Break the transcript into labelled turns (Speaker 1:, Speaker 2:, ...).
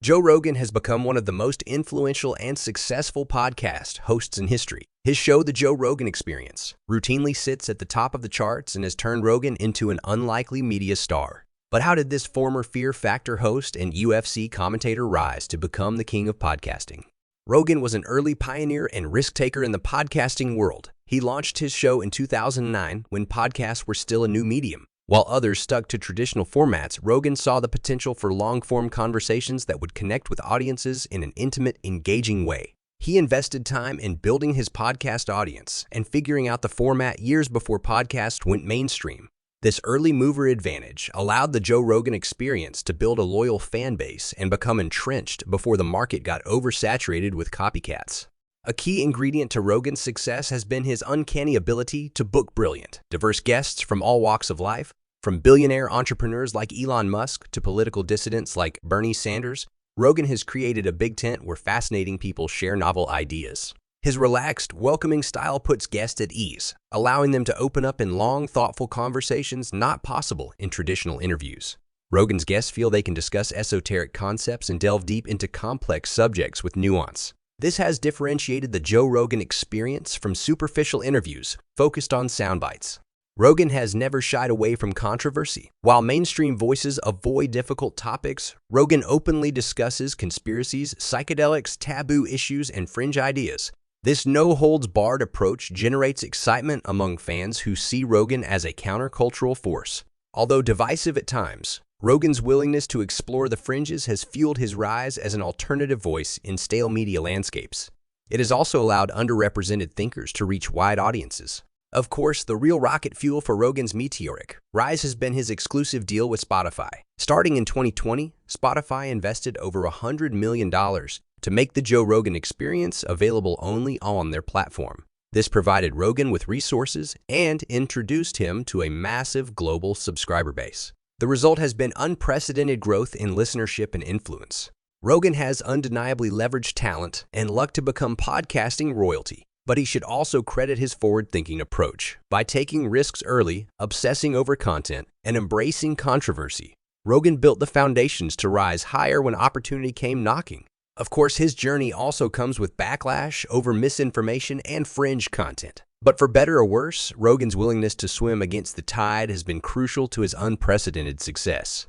Speaker 1: Joe Rogan has become one of the most influential and successful podcast hosts in history. His show, The Joe Rogan Experience, routinely sits at the top of the charts and has turned Rogan into an unlikely media star. But how did this former Fear Factor host and UFC commentator rise to become the king of podcasting? Rogan was an early pioneer and risk-taker in the podcasting world. He launched his show in 2009 when podcasts were still a new medium. While others stuck to traditional formats, Rogan saw the potential for long-form conversations that would connect with audiences in an intimate, engaging way. He invested time in building his podcast audience and figuring out the format years before podcasts went mainstream. This early mover advantage allowed the Joe Rogan Experience to build a loyal fan base and become entrenched before the market got oversaturated with copycats. A key ingredient to Rogan's success has been his uncanny ability to book brilliant, diverse guests from all walks of life. From billionaire entrepreneurs like Elon Musk to political dissidents like Bernie Sanders, Rogan has created a big tent where fascinating people share novel ideas. His relaxed, welcoming style puts guests at ease, allowing them to open up in long, thoughtful conversations not possible in traditional interviews. Rogan's guests feel they can discuss esoteric concepts and delve deep into complex subjects with nuance. This has differentiated the Joe Rogan Experience from superficial interviews focused on sound bites. Rogan has never shied away from controversy. While mainstream voices avoid difficult topics, Rogan openly discusses conspiracies, psychedelics, taboo issues, and fringe ideas. This no-holds-barred approach generates excitement among fans who see Rogan as a countercultural force. Although divisive at times, Rogan's willingness to explore the fringes has fueled his rise as an alternative voice in stale media landscapes. It has also allowed underrepresented thinkers to reach wide audiences. Of course, the real rocket fuel for Rogan's meteoric rise has been his exclusive deal with Spotify. Starting in 2020, Spotify invested over $100 million to make the Joe Rogan Experience available only on their platform. This provided Rogan with resources and introduced him to a massive global subscriber base. The result has been unprecedented growth in listenership and influence. Rogan has undeniably leveraged talent and luck to become podcasting royalty. But he should also credit his forward-thinking approach. By taking risks early, obsessing over content, and embracing controversy, Rogan built the foundations to rise higher when opportunity came knocking. Of course, his journey also comes with backlash over misinformation and fringe content. But for better or worse, Rogan's willingness to swim against the tide has been crucial to his unprecedented success.